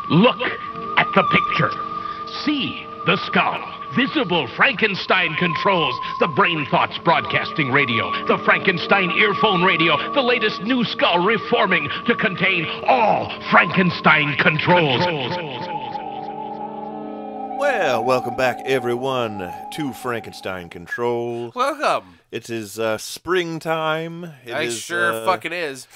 Look at the picture. See the skull. Visible Frankenstein controls. The Brain Thoughts broadcasting radio. The Frankenstein earphone radio. The latest new skull reforming to contain all Frankenstein controls. Well, welcome back, everyone, to Frankenstein Control. Welcome. It is springtime. It sure fucking is.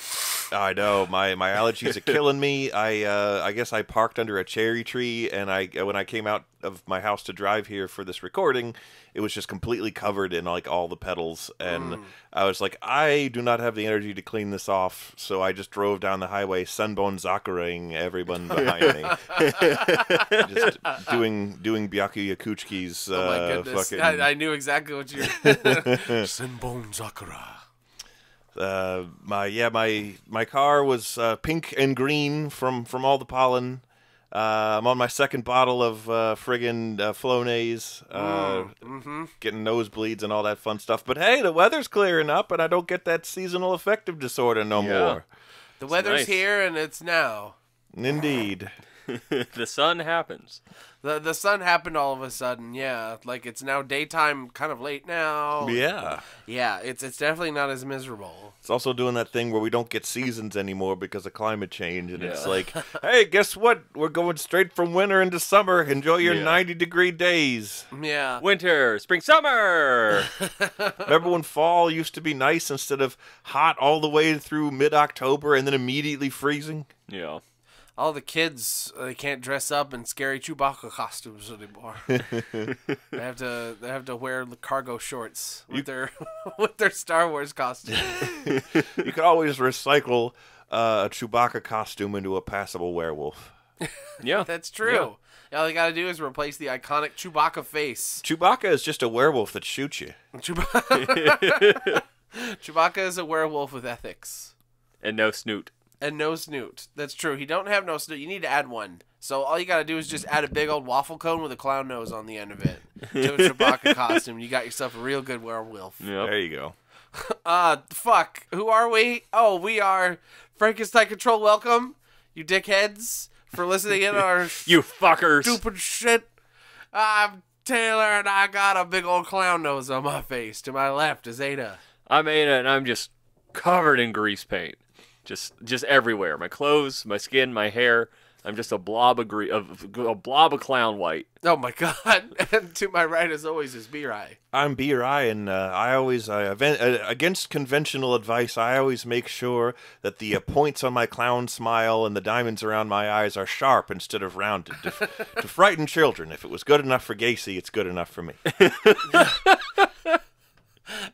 I know, my allergies are killing me. I guess I parked under a cherry tree, and when I came out of my house to drive here for this recording, it was just completely covered in like all the petals, and I was like, I do not have the energy to clean this off, so I just drove down the highway, sunbone zakuraing everyone behind me, just doing Byaku Yakuchki's. Oh my goodness! Fucking... I knew exactly what you were. Sunbone zakura. My car was pink and green from all the pollen. I'm on my second bottle of friggin' Flonase, getting nosebleeds and all that fun stuff. But hey, the weather's clearing up, and I don't get that seasonal affective disorder no more. The weather's here, and it's now. Indeed. The sun happens. The sun happened all of a sudden, yeah. Like, it's now daytime, kind of late now. Yeah. Yeah, it's definitely not as miserable. It's also doing that thing where we don't get seasons anymore because of climate change, and it's like, hey, guess what? We're going straight from winter into summer. Enjoy your 90-degree days. Yeah. Winter, spring, summer! Remember when fall used to be nice instead of hot all the way through mid-October and then immediately freezing? Yeah. All the kids, they can't dress up in scary Chewbacca costumes anymore. They have to wear cargo shorts with their Star Wars costume. You could always recycle a Chewbacca costume into a passable werewolf. Yeah, that's true. Yeah. All you gotta do is replace the iconic Chewbacca face. Chewbacca is just a werewolf that shoots you. Chewbacca is a werewolf with ethics and no snoot. And no snoot. That's true. He don't have no snoot. You need to add one. So all you gotta do is just add a big old waffle cone with a clown nose on the end of it to a Chewbacca costume. You got yourself a real good werewolf. Yep. There you go. Fuck. Who are we? Oh, we are Frankenstein Control. Welcome, you dickheads, for listening in our you fuckers stupid shit. I'm Taylor, and I got a big old clown nose on my face. To my left is Ada. I'm Ada, and I'm just covered in grease paint. Just everywhere. My clothes, my skin, my hair. I'm just a blob of clown white. Oh my god! And to my right, as always, is B-Rai. I'm B-Rai, and I always, against conventional advice, I always make sure that the points on my clown smile and the diamonds around my eyes are sharp instead of rounded to frighten children. If it was good enough for Gacy, it's good enough for me.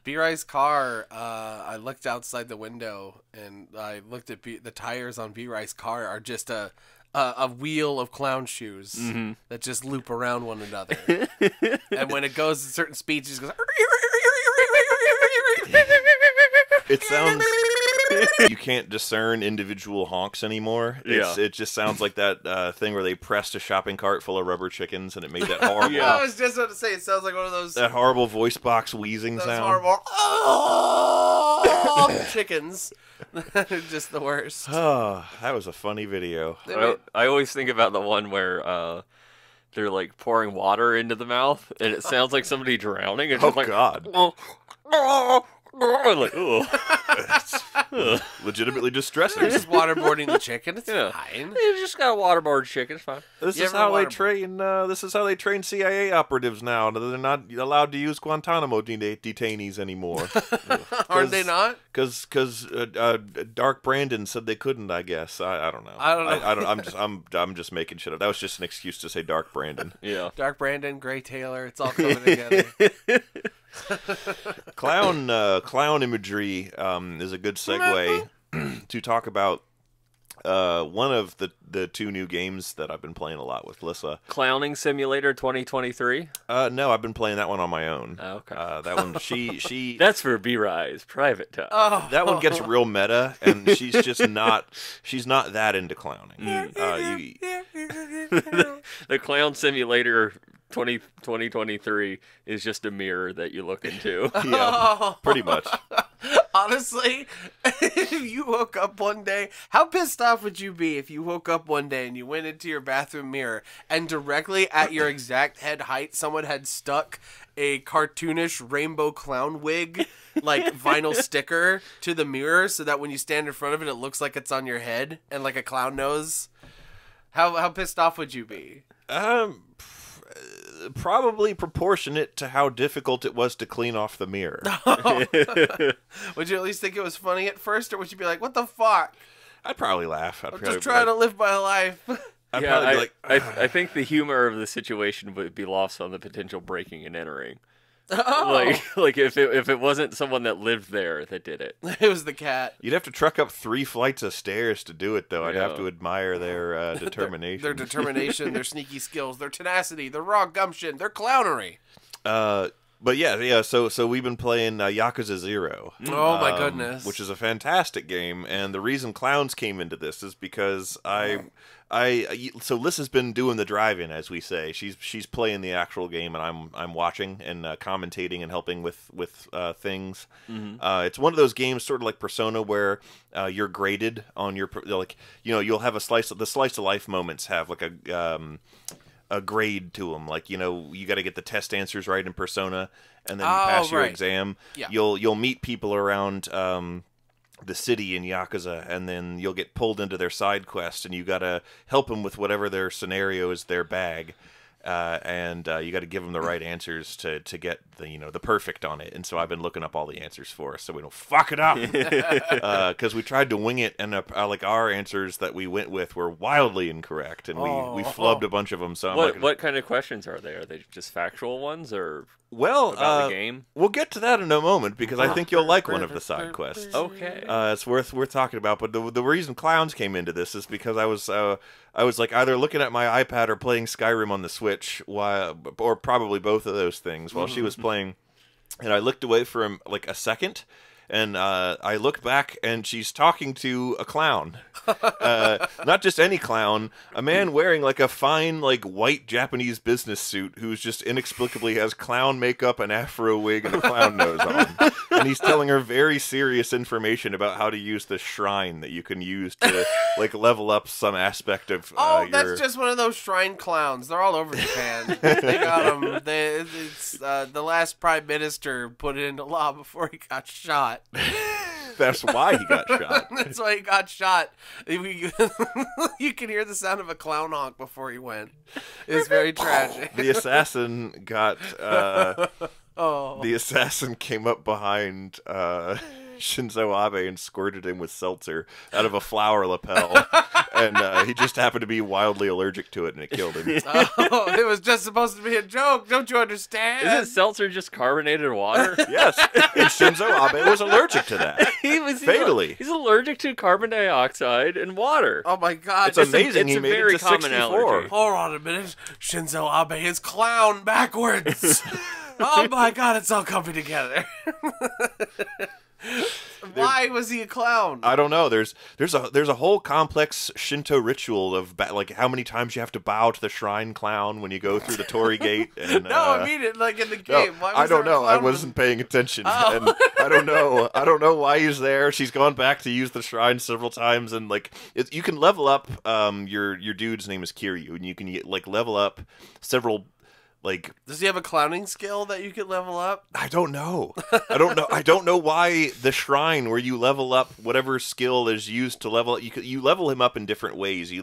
B-Rai's car, I looked outside the window, and I looked at the tires on B-Rai's car are just a wheel of clown shoes that just loop around one another. And when it goes at certain speeds, it just goes... It sounds... You can't discern individual honks anymore. It just sounds like that thing where they pressed a shopping cart full of rubber chickens and it made that horrible... I was just about to say, it sounds like one of those... That horrible voice box wheezing sound. Horrible... chickens. Just the worst. Oh, that was a funny video. I always think about the one where they're like pouring water into the mouth and it sounds like somebody drowning. It's just like, God. Like, legitimately distressing. They're just waterboarding the chicken. It's fine. You just got a waterboard chicken. It's fine. This is how they train. This is how they train CIA operatives now. They're not allowed to use Guantanamo detainees anymore. Aren't they not? Because Dark Brandon said they couldn't. I guess I don't know. I don't know. I'm just making shit up. That was just an excuse to say Dark Brandon. Yeah. Dark Brandon, Gray Taylor. It's all coming together. Clown imagery is a good segue to talk about one of the two new games that I've been playing a lot with Lissa. Clowning Simulator 2023? No, I've been playing that one on my own. Oh, okay. That one, she That's for B-Rai's private time. Oh. That one gets real meta, and she's just not that into clowning. The Clown Simulator 2023 is just a mirror that you look into. Yeah, pretty much. Honestly, if you woke up one day, how pissed off would you be if you woke up one day and you went into your bathroom mirror and directly at your exact head height, someone had stuck a cartoonish rainbow clown wig, like vinyl sticker to the mirror so that when you stand in front of it, it looks like it's on your head and like a clown nose? How pissed off would you be? Probably proportionate to how difficult it was to clean off the mirror. Would you at least think it was funny at first, or would you be like, what the fuck? I'd probably laugh. I'm just trying to live my life. I'd probably be like, I think the humor of the situation would be lost on the potential breaking and entering. Oh. Like if it wasn't someone that lived there that did it. It was the cat. you'd have to truck up 3 flights of stairs to do it, though. I'd have Yeah. to admire their determination. Their determination, their sneaky skills, their tenacity, their raw gumption, their clownery. But yeah. So we've been playing Yakuza 0. Oh my goodness. Which is a fantastic game, and the reason clowns came into this is because so Liz has been doing the drive-in, as we say. She's playing the actual game, and I'm watching and commentating and helping with things. Mm-hmm. It's one of those games, sort of like Persona, where you're graded on your you'll have the slice of life moments have like a grade to them. Like, you got to get the test answers right in Persona, and then you pass your exam. Yeah. You'll meet people around the city in Yakuza, and then you'll get pulled into their side quest, and you got to help them with whatever their scenario is, their bag. And you got to give them the right answers to get the perfect on it. And so I've been looking up all the answers for us so we don't fuck it up. Because we tried to wing it, and like our answers that we went with were wildly incorrect, and we flubbed a bunch of them. So What kind of questions are they? Are they just factual ones, or about the game? We'll get to that in a moment, because I think you'll like one of the side quests. Okay. It's worth talking about. But the reason clowns came into this is because I was like either looking at my iPad or playing Skyrim on the Switch, or probably both of those things while she was playing, and I looked away for like a second, and I look back, and she's talking to a clown. Not just any clown, a man wearing like a fine like white Japanese business suit who's just inexplicably has clown makeup, an afro wig, and a clown nose on. And he's telling her very serious information about how to use the shrine that you can use to like level up some aspect of that's just one of those shrine clowns. They're all over Japan. They got them. It's the last prime minister put it into law before he got shot. That's why he got shot. That's why he got shot. You can hear the sound of a clown honk before he went. It's very tragic. The assassin got Oh. The assassin came up behind Shinzo Abe and squirted him with seltzer out of a flower lapel, and he just happened to be wildly allergic to it, and it killed him. Oh, it was just supposed to be a joke. Don't you understand? Isn't seltzer just carbonated water? Yes, and Shinzo Abe was allergic to that. Fatally. He's allergic to carbon dioxide and water. Oh my God! It's amazing it's he a made very it to common 64. allergy. Hold on a minute. Shinzo Abe is clown backwards. Oh my God! It's all coming together. Why was he a clown? I don't know. There's a whole complex Shinto ritual of like how many times you have to bow to the shrine clown when you go through the Torii Gate. And, no, I mean it like in the game. No, Why was I don't there a know. I clown? wasn't paying attention, Oh. and I don't know. I don't know why he's there. She's gone back to use the shrine several times, and like you can level up. Your dude's name is Kiryu, and you can like level up several. Like, does he have a clowning skill that you could level up? I don't know. I don't know why the shrine where you level up whatever skill is used to level. You level him up in different ways. You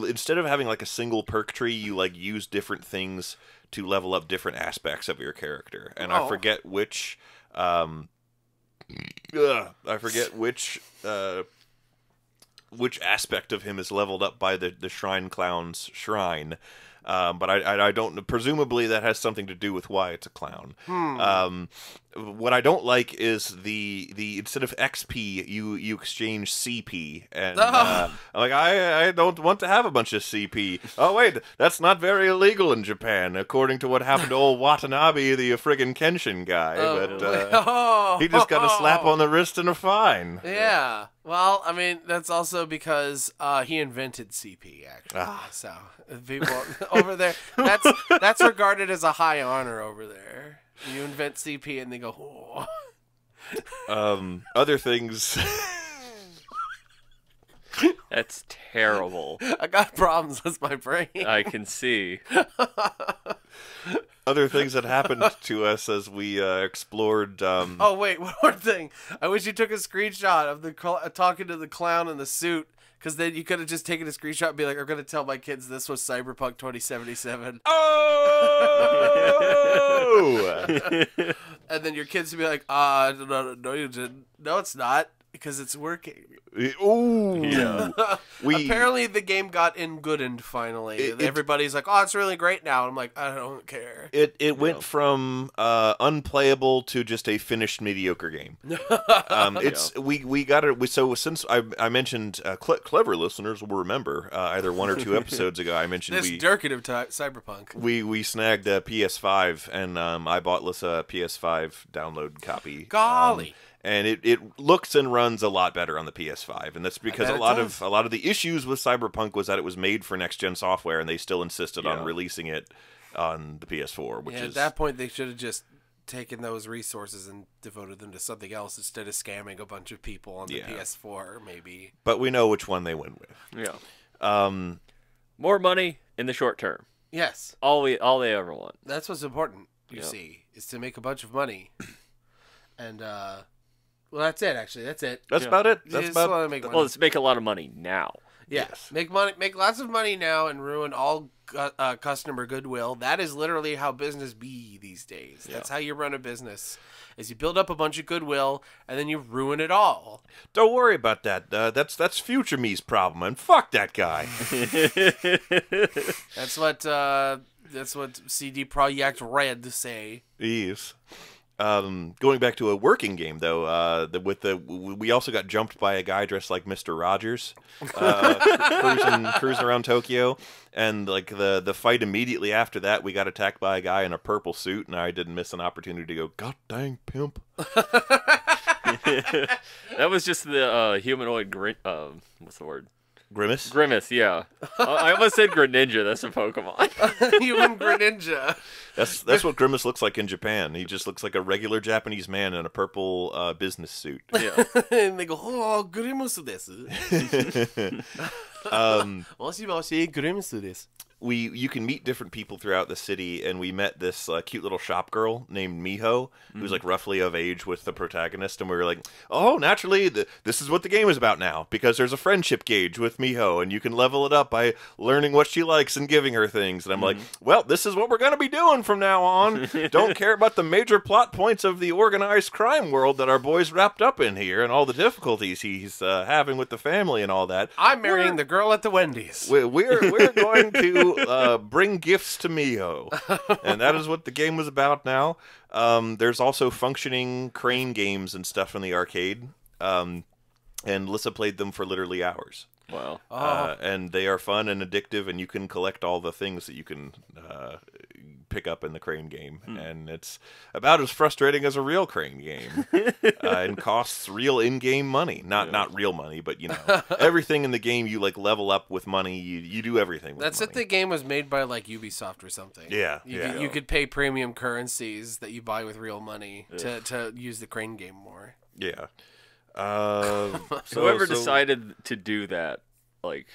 instead of having like a single perk tree, you like use different things to level up different aspects of your character. And I forget which. I forget which aspect of him is leveled up by the shrine clown's shrine. But I don't. Presumably that has something to do with why it's a clown. What I don't like is the instead of XP you exchange CP, and I'm like I don't want to have a bunch of CP. Oh wait, that's not very illegal in Japan, according to what happened to old Watanabe, the friggin' Kenshin guy. But he just got a slap on the wrist and a fine. Yeah. Well, I mean, that's also because he invented CP, actually. So people over there, that's regarded as a high honor over there. You invent CP and they go, oh. Other things. That's terrible. I got problems with my brain. I can see. Other things that happened to us as we explored. Oh wait, one more thing. I wish you took a screenshot of the talking to the clown in the suit, because then you could have just taken a screenshot and be like, "I'm gonna tell my kids this was Cyberpunk 2077." Oh! And then your kids would be like, no, you didn't. No, it's not, because it's working. Ooh. Yeah. Apparently, the game got in-goodened finally. Everybody's like, "Oh, it's really great now." And I'm like, I don't care. It went from unplayable to just a finished mediocre game. We got it. So since I mentioned clever listeners will remember either 1 or 2 episodes ago, I mentioned This Durkin of Cyberpunk. We snagged a PS5 and I bought Lissa a PS5 download copy. Golly. And it looks and runs a lot better on the PS5, and that's because a lot of the issues with Cyberpunk was that it was made for next gen software, and they still insisted on releasing it on the PS4. Which is at that point they should have just taken those resources and devoted them to something else instead of scamming a bunch of people on the PS4, maybe. But we know which one they went with. Yeah. More money in the short term. Yes. All they ever want. That's what's important. You see, is to make a bunch of money, and well, that's it. Actually, that's it. That's about it. Let's make a lot of money now. Yes. Make lots of money now, and ruin all customer goodwill. That is literally how business be these days. Yeah. That's how you run a business. Is you build up a bunch of goodwill, and then you ruin it all. Don't worry about that. That's future me's problem, and fuck that guy. That's what CD Projekt Red say. Yes. Going back to a working game though, we also got jumped by a guy dressed like Mr. Rogers, cruising around Tokyo, and like the fight immediately after that, we got attacked by a guy in a purple suit, and I didn't miss an opportunity to go, "God dang pimp!" That was just the humanoid what's the word? Grimace? Grimace, yeah. I almost said Greninja. That's a Pokemon. Human Greninja. That's what Grimace looks like in Japan. He just looks like a regular Japanese man in a purple business suit. Yeah. And they go, "Oh, Grimace desu." Moshi Grimace desu. You can meet different people throughout the city, and we met this cute little shop girl named Miho, who's like roughly of age with the protagonist, and we were like, oh, naturally, this is what the game is about now, because there's a friendship gauge with Miho, and you can level it up by learning what she likes and giving her things. And I'm like, well, this is what we're going to be doing from now on. Don't care about the major plot points of the organized crime world that our boy's wrapped up in here, and all the difficulties he's having with the family and all that. I'm marrying the girl at the Wendy's. We're going to bring gifts to Miho, and that is what the game was about now. There's also functioning crane games and stuff in the arcade, and Lissa played them for literally hours. Wow. And they are fun and addictive, and you can collect all the things that you can pick up in the crane game, and it's about as frustrating as a real crane game, and costs real in-game money. Not real money, but everything in the game you like level up with money. You do everything with That's money. if the game was made by like Ubisoft or something. Yeah, You could pay premium currencies that you buy with real money to use the crane game more. Yeah. Whoever decided to do that, like,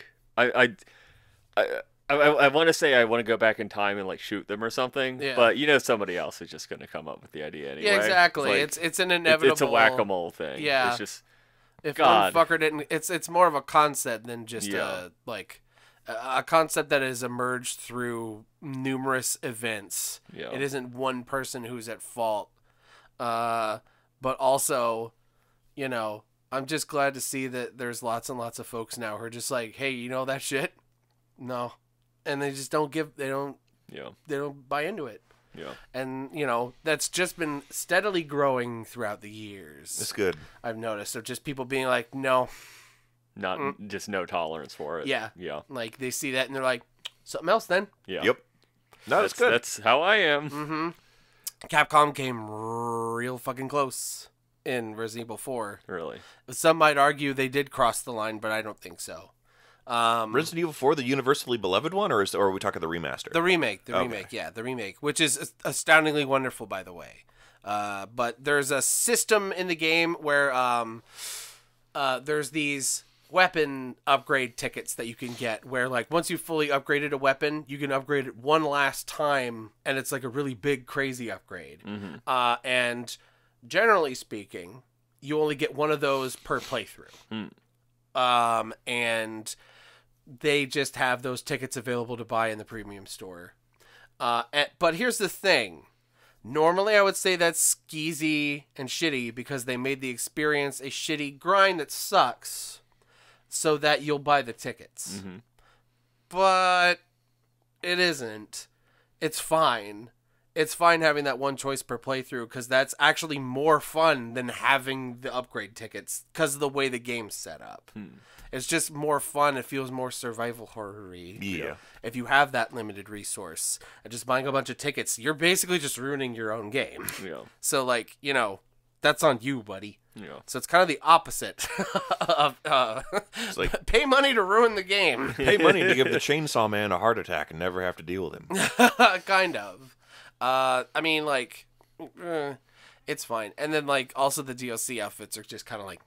I want to say I want to go back in time and like shoot them or something, but somebody else is just going to come up with the idea anyway. Yeah, exactly. It's an inevitable. It's a whack-a-mole thing. Yeah, it's just if one fucker didn't. It's more of a concept than just a concept that has emerged through numerous events. Yeah. It isn't one person who's at fault, but also, I'm just glad to see that there's lots and lots of folks now who are just like, hey, you know that shit? No. And they just don't they don't buy into it. Yeah. And, that's just been steadily growing throughout the years. It's good. I've noticed. So just people being like, no. Just no tolerance for it. Yeah. Yeah. Like they see that and they're like, something else then. Yeah. Yep. No, that's good. That's how I am. Mm-hmm. Capcom came real fucking close in Resident Evil 4. Really? Some might argue they did cross the line, but I don't think so. Resident Evil 4, the universally beloved one, or are we talking the remaster? The remake, the remake, which is astoundingly wonderful, by the way. But there's a system in the game where there's these weapon upgrade tickets that you can get where, like, once you've fully upgraded a weapon, you can upgrade it one last time, and it's like a really big, crazy upgrade. And generally speaking, you only get one of those per playthrough. And they just have those tickets available to buy in the premium store. But here's the thing. Normally, I would say that's skeezy and shitty because they made the experience a shitty grind that sucks so that you'll buy the tickets. But it isn't. It's fine. It's fine having that one choice per playthrough because that's actually more fun than having the upgrade tickets because of the way the game's set up. It's just more fun. It feels more survival horror-y. Yeah. If you have that limited resource and just buying a bunch of tickets, you're basically just ruining your own game. So, like, you know, that's on you, buddy. So it's kind of the opposite of It's like, pay money to ruin the game. pay money to give the chainsaw man a heart attack and never have to deal with him. Kind of. I mean, like, it's fine. And then, like, also the DLC outfits are just kind of like,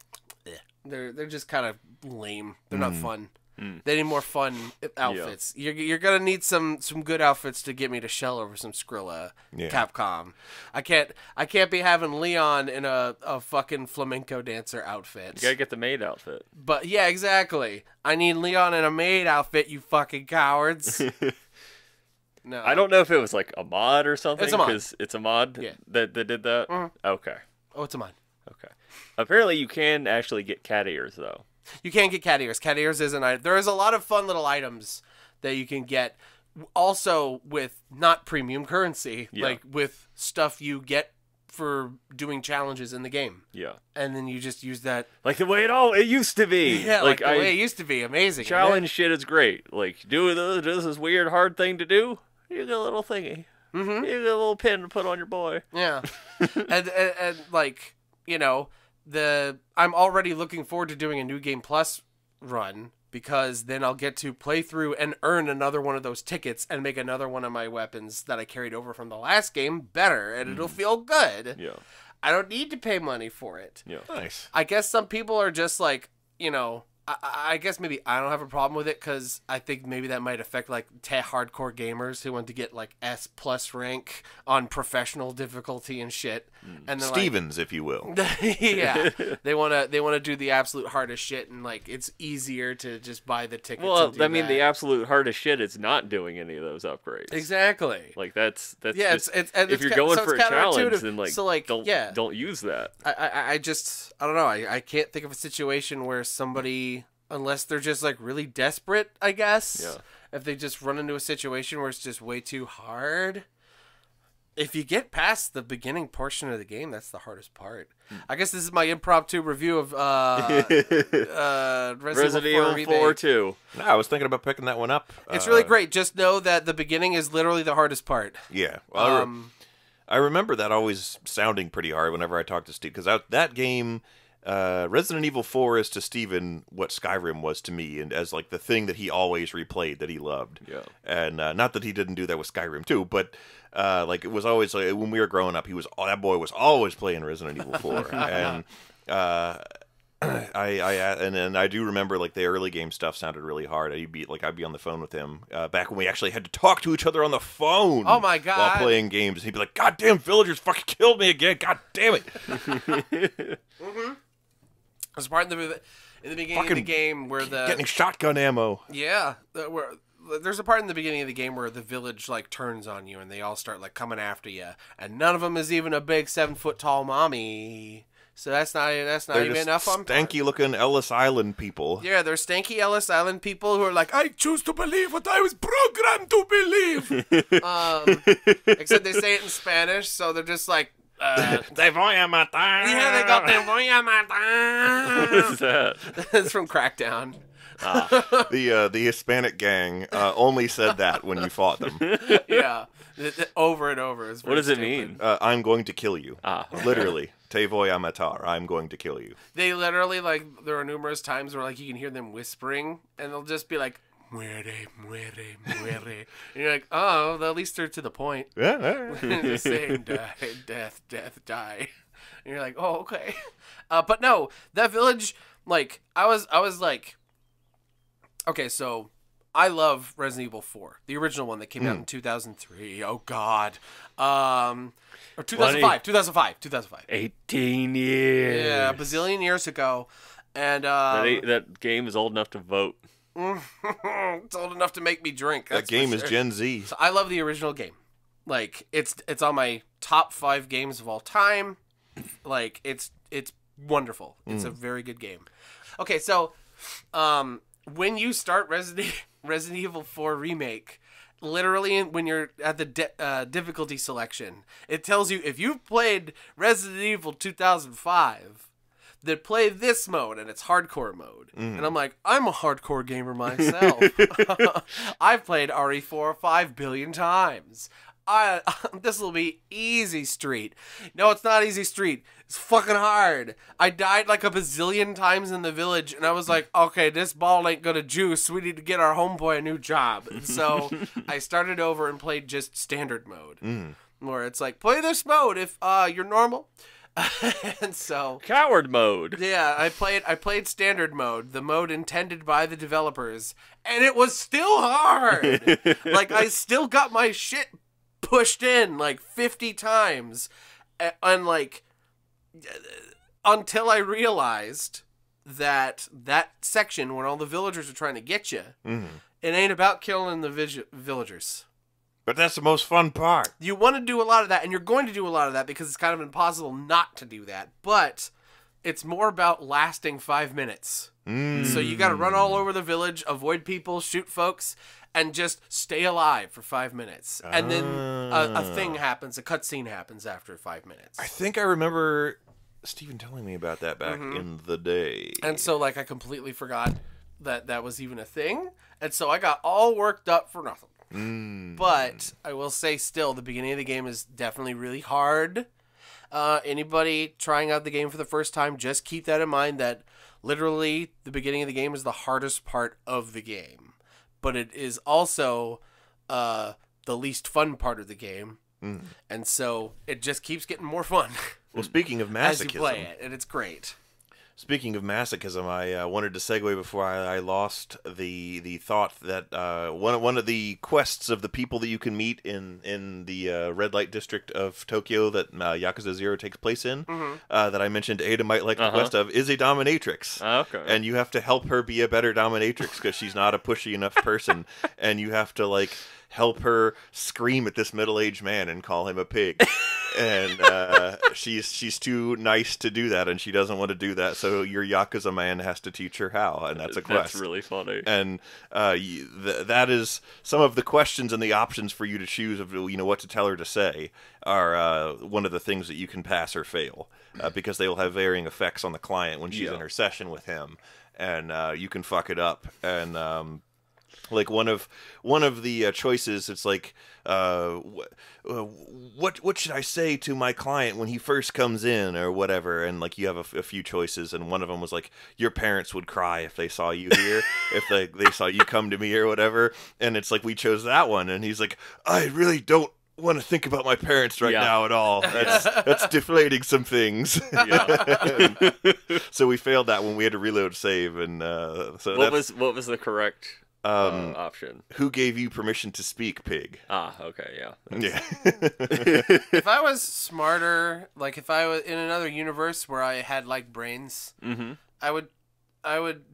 they're just kind of lame. They're not fun. They need more fun outfits. You're gonna need some good outfits to get me to shell over some Skrilla, Capcom. I can't be having Leon in a fucking flamenco dancer outfit. You gotta get the maid outfit. But yeah, exactly. I need Leon in a maid outfit. You fucking cowards. No, I don't know if it was like a mod or something. It's a mod. Because it's a mod that did that. Okay. Oh, it's a mod. Okay. Apparently, you can actually get cat ears though. You can get cat ears. Cat ears is an item. There is a lot of fun little items that you can get. Also with not premium currency, like with stuff you get for doing challenges in the game. And then you just use that. Like the way it used to be. Yeah, like the way it used to be. Amazing. Challenge shit is great. Like, do this weird hard thing to do. You get a little thingy. You get a little pin to put on your boy. Yeah. and like, you know, I'm already looking forward to doing a New Game Plus run because then I'll get to play through and earn another one of those tickets and make another one of my weapons that I carried over from the last game better, and it'll feel good. I don't need to pay money for it. Nice. I guess some people are just like, you know, I guess maybe I don't have a problem with it because I think maybe that might affect like hardcore gamers who want to get like S+ rank on professional difficulty and shit. And Stevens, if you will. Yeah, they want to do the absolute hardest shit, and like it's easier to just buy the tickets. Well, I mean, the absolute hardest shit is not doing any of those upgrades. Exactly. Like that's yeah. just, if you're going for a challenge, then like don't use that. I don't know. I can't think of a situation where somebody, unless they're just like really desperate, I guess. If they just run into a situation where it's just way too hard. If you get past the beginning portion of the game, that's the hardest part. I guess this is my impromptu review of Resident Evil 4 2. No, I was thinking about picking that one up. It's really great. Just know that the beginning is literally the hardest part. Yeah. Well, I remember that always sounding pretty hard whenever I talked to Steve, because that game, Resident Evil 4 is to Steven what Skyrim was to me, and as like the thing that he always replayed that he loved. And not that he didn't do that with Skyrim too, but like it was always like when we were growing up, that boy was always playing Resident Evil 4, and I do remember like the early game stuff sounded really hard. I'd be on the phone with him back when we actually had to talk to each other on the phone. Oh my god! While playing games, he'd be like, "God damn, villagers fucking killed me again! God damn it!" There's a part in the beginning of the game where getting shotgun ammo. Yeah, there's a part in the beginning of the game where the village like turns on you and they all start like coming after you, and none of them is even a big 7-foot tall mommy. So that's not even enough on stanky looking Ellis Island people. Yeah, they're stanky Ellis Island people who are like, I choose to believe what I was programmed to believe. Except they say it in Spanish, so they're just like, Te voy a matar. Yeah, they go, te voy a matar. What is that? It's from Crackdown. The Hispanic gang only said that when you fought them. Yeah, over and over. What does it mean? I'm going to kill you. Literally. Te voy a matar. I'm going to kill you. They literally, like, there are numerous times where, like, you can hear them whispering, and they'll just be like, muere, muere, muere. And you're like, oh, well, at least they're to the point. Yeah. Saying die, death, death, die. And you're like, oh, okay. But no, that village, like, I was like, okay, so I love Resident Evil 4, the original one that came out in 2003. Oh, God. Or 2005. 18 years. Yeah, a bazillion years ago. And that game is old enough to vote. It's old enough to make me drink. That game is Gen Z. So I love the original game. Like, it's on my top 5 games of all time. Like, it's wonderful. It's a very good game. Okay, so when you start Resident Evil 4 Remake, literally when you're at the difficulty selection, it tells you if you've played Resident Evil 2005, then play this mode, and it's hardcore mode. And I'm like, I'm a hardcore gamer myself. I've played RE4 5 billion times. This will be easy street. No, it's not easy street. It's fucking hard. I died like a bazillion times in the village, and I was like, okay, this ball ain't gonna juice. We need to get our homeboy a new job. And so I started over and played just standard mode, where it's like, play this mode if you're normal. And so coward mode. Yeah, I played standard mode, the mode intended by the developers, and it was still hard. Like, I still got my shit pushed in like 50 times, and like until I realized that section when all the villagers are trying to get you, it ain't about killing the villagers. But that's the most fun part. You want to do a lot of that, and you're going to do a lot of that because it's kind of impossible not to do that. But it's more about lasting 5 minutes. So you got to run all over the village, avoid people, shoot folks, and just stay alive for 5 minutes. And then a thing happens, a cutscene happens after 5 minutes. I think I remember Steven telling me about that back in the day. And so, like, I completely forgot that was even a thing. And so I got all worked up for nothing. But I will say still, the beginning of the game is definitely really hard. Anybody trying out the game for the first time, just keep that in mind that literally the beginning of the game is the hardest part of the game. But it is also the least fun part of the game. And so it just keeps getting more fun. Well, speaking of masochism, as you play it, and it's great. Speaking of masochism, I wanted to segue before I lost the thought that one of the quests of the people that you can meet in the red light district of Tokyo that Yakuza 0 takes place in, that I mentioned Ada might like the quest of, is a dominatrix. Okay. And you have to help her be a better dominatrix because she's not a pushy enough person, and you have to like help her scream at this middle-aged man and call him a pig. And she's too nice to do that, and she doesn't want to do that, so your Yakuza man has to teach her how, and that's a quest. That's really funny. And that is some of the questions and the options for you to choose of what to tell her to say are one of the things that you can pass or fail, because they will have varying effects on the client when she's in her session with him, and you can fuck it up. And like one of the choices, it's like, what should I say to my client when he first comes in or whatever, and like you have a few choices, and one of them was like, your parents would cry if they saw you here, if they saw you come to me or whatever, and it's like we chose that one, and he's like, I really don't want to think about my parents right now at all. That's deflating some things. So we failed that when we had to reload save, and so what was the correct option? Who gave you permission to speak, pig? Okay, yeah. If I was smarter, like if I was in another universe where I had like brains, I would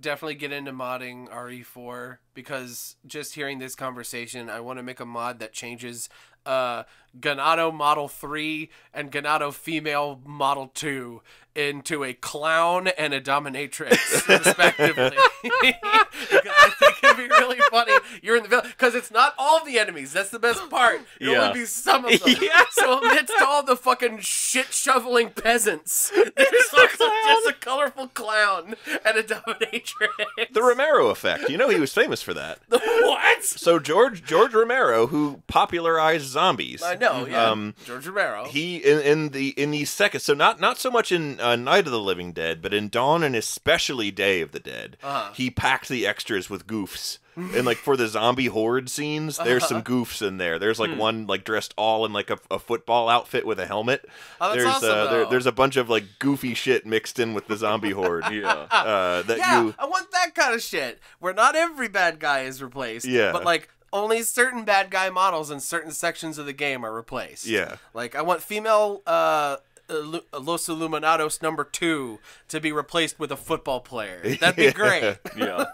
definitely get into modding RE4, because just hearing this conversation, I want to make a mod that changes Ganado Model 3 and Ganado Female Model 2 into a clown and a dominatrix, respectively. Because I think it'd be really funny. You're in the village, because it's not all of the enemies. That's the best part. It'll only be some of them. So amidst all the fucking shit-shoveling peasants, there's also just a colorful clown and a dominatrix. The Romero effect. You know he was famous for that. What? So George Romero, who popularized zombies. I know, yeah. George Romero. He in the second, so not so much in Night of the Living Dead, but in Dawn and especially Day of the Dead, he packed the extras with goofs. And like for the zombie horde scenes, there's some goofs in there. There's like one like dressed all in like a football outfit with a helmet. Oh, that's there's awesome, there's a bunch of like goofy shit mixed in with the zombie horde. I want that kind of shit where not every bad guy is replaced. But like only certain bad guy models in certain sections of the game are replaced. Yeah. Like I want female Los Illuminados #2 to be replaced with a football player. That'd be great. Yeah.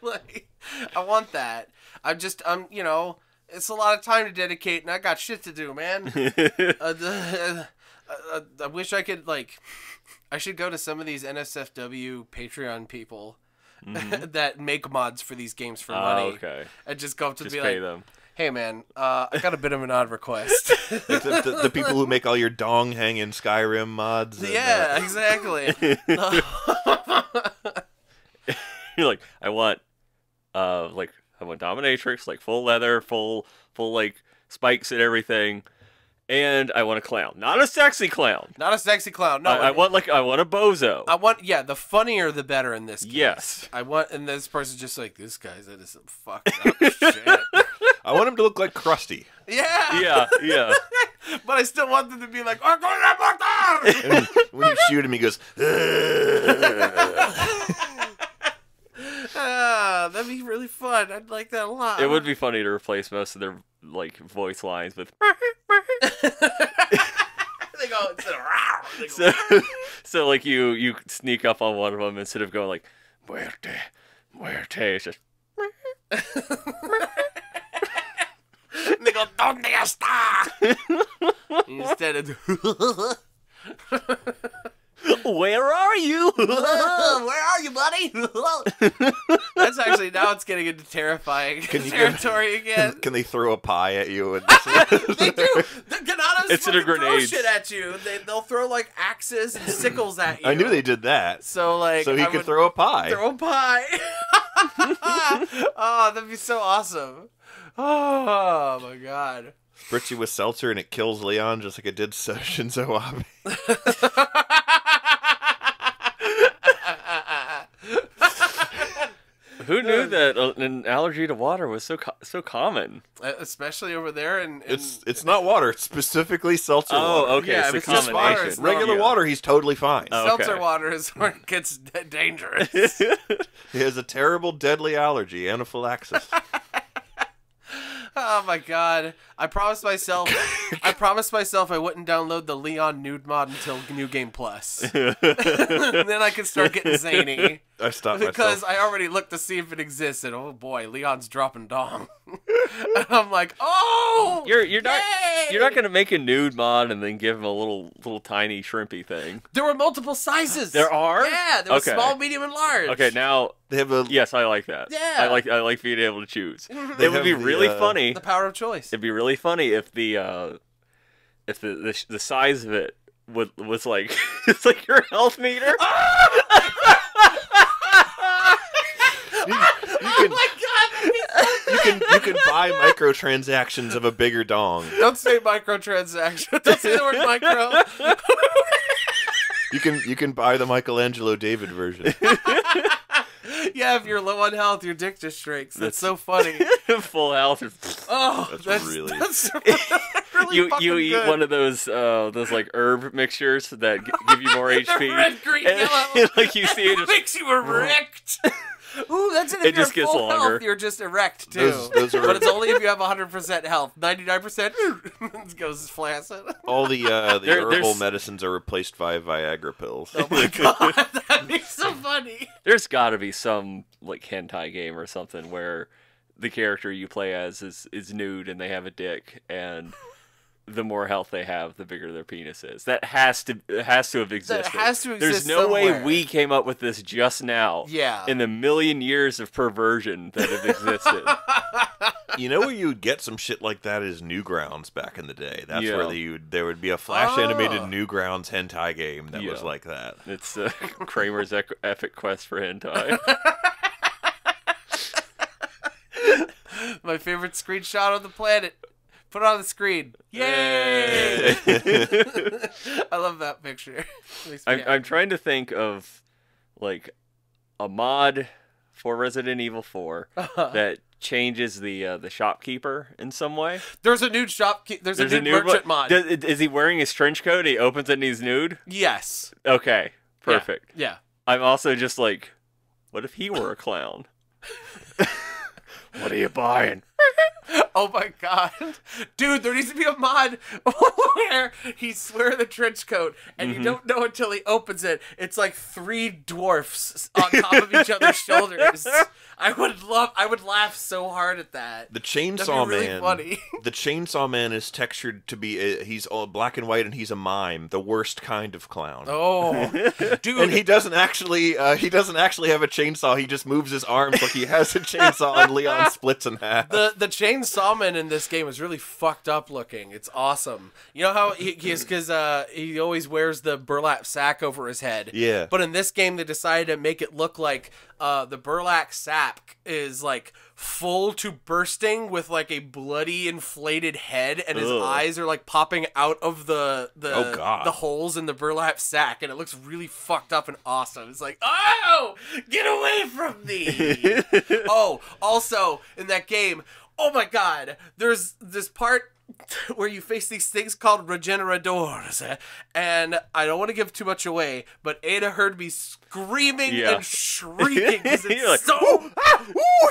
Like, I want that. I'm you know, it's a lot of time to dedicate, and I got shit to do, man. I wish I could, like, I should go to some of these NSFW Patreon people that make mods for these games for money. Okay. And just go up to Just be pay like, them. hey, man, I got a bit of an odd request. Like the people who make all your dong hang in Skyrim mods. And, yeah, exactly. You're like, I want dominatrix, like full leather, full like spikes and everything, and I want a clown, not a sexy clown. Not a sexy clown. No, I want a bozo. I want the funnier the better in this case. Yes. And this person's just like, this guy's into some fucked up shit. I want him to look like Krusty. Yeah. Yeah. But I still want them to be like, oh, And when you shoot him, he goes. that'd be really fun. I'd like that a lot. It would be funny to replace most of their like voice lines with. They go instead of so like you sneak up on one of them instead of going like muerte, it's just. They go, ¿Dónde está? Instead of, where are you? where are you, buddy? That's actually, now it's getting into terrifying territory again. Can they throw a pie at you? And They do. The Ganados It's in a throw grenade. shit at you. They'll throw like axes and sickles at you. I knew they did that. So like, So he I could would throw a pie. throw a pie. Oh, that'd be so awesome. Oh my god. Spritz you with seltzer and it kills Leon just like it did Shinzo Abe. Who knew that an allergy to water was so common? Especially over there, and It's not water. It's specifically seltzer water. Oh, okay. Yeah, It's a it's just water, combination. it's not- Regular water, he's totally fine. Oh. seltzer okay. water is where it gets dangerous. He has a terrible, deadly allergy, anaphylaxis. Oh my god! I promised myself I wouldn't download the Leon nude mod until New Game Plus. Then I could start getting zany. I stopped Because myself. I already looked to see if it exists, and oh boy, Leon's dropping dong. And I'm like, oh, You're not yay! you're not gonna make a nude mod and then give him a little tiny shrimpy thing. There were multiple sizes. There are? Yeah, there was Okay. small, medium, and large. Okay, now They have a yes, I like that. Yeah. I like being able to choose. Mhm. It would be have the, really funny. The power of choice. It'd be really funny if the size of it was like it's like your health meter. You Oh my god! you can buy microtransactions of a bigger dong. Don't say microtransaction. Don't say the word micro. You can buy the Michelangelo David version. Yeah, if you're low on health, your dick just shrinks. That's so funny. Full health. Oh, That's really- that's really You fucking eat good. one of those like herb mixtures that give you more HP. The red, green, and, yellow. like you see it just Makes you erect. Ooh, that's it. If It you're just gets full longer. health, you're just erect too. Those are- But it's only if you have 100% health. 99% it goes flaccid. All the there's- herbal medicines are replaced by Viagra pills. Oh my god, that'd be so funny. There's got to be some like hentai game or something where the character you play as is nude and they have a dick, and the more health they have, the bigger their penis is. That has to have existed. That has to There's exist no way somewhere. we came up with this just now. Yeah. In the million years of perversion that have existed. You know where you'd get some shit like that is Newgrounds back in the day. That's Yeah. where there would be a flash animated Newgrounds hentai game that was Yeah. like that. It's Kramer's epic quest for hentai. My favorite screenshot on the planet. Put it on the screen. Yay! I love that picture. Makes me happy. I'm trying to think of like a mod for Resident Evil 4 that changes the shopkeeper in some way. There's a new There's a new merchant mod. Is he wearing his trench coat? He opens it and he's nude. Yes. Okay. Perfect. Yeah. I'm also just like, what if he were a clown? What are you buying? Oh my god. Dude, there needs to be a mod where he's wearing the trench coat and you don't know until he opens it. It's like 3 dwarfs on top of each other's shoulders. I would laugh so hard at that. The Chainsaw really Man. Funny. The Chainsaw Man is textured to be he's all black and white and he's a mime, the worst kind of clown. Oh, dude. And he doesn't actually have a chainsaw. He just moves his arms like he has a chainsaw and Leon splits in half. The Chainsaw Man in this game is really fucked up looking. It's awesome. You know how he always wears the burlap sack over his head. Yeah. But in this game, they decided to make it look like the burlap sack is like full to bursting with like a bloody inflated head, and his eyes are like popping out of the holes in the burlap sack, and it looks really fucked up and awesome. It's like, oh, get away from me. Oh, also in that game, oh my god, there's this part where you face these things called regeneradors, and I don't want to give too much away, but Ada heard me screaming and shrieking because it's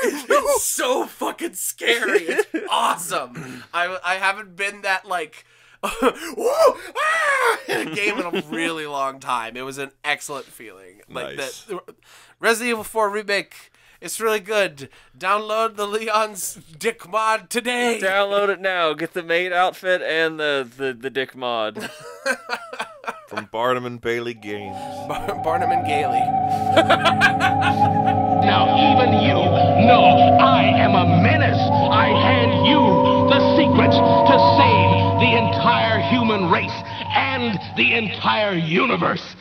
it's so fucking scary. It's awesome. I haven't been that like in a game in a really long time. It was an excellent feeling. Like nice. That Resident Evil 4 remake. It's really good. Download the Leon's Dick mod today. Download it now. Get the maid outfit and the Dick mod. From Barnum and Bailey Games. Barnum and Gailey. Now even you know I am a menace. I hand you the secrets to save the entire human race and the entire universe.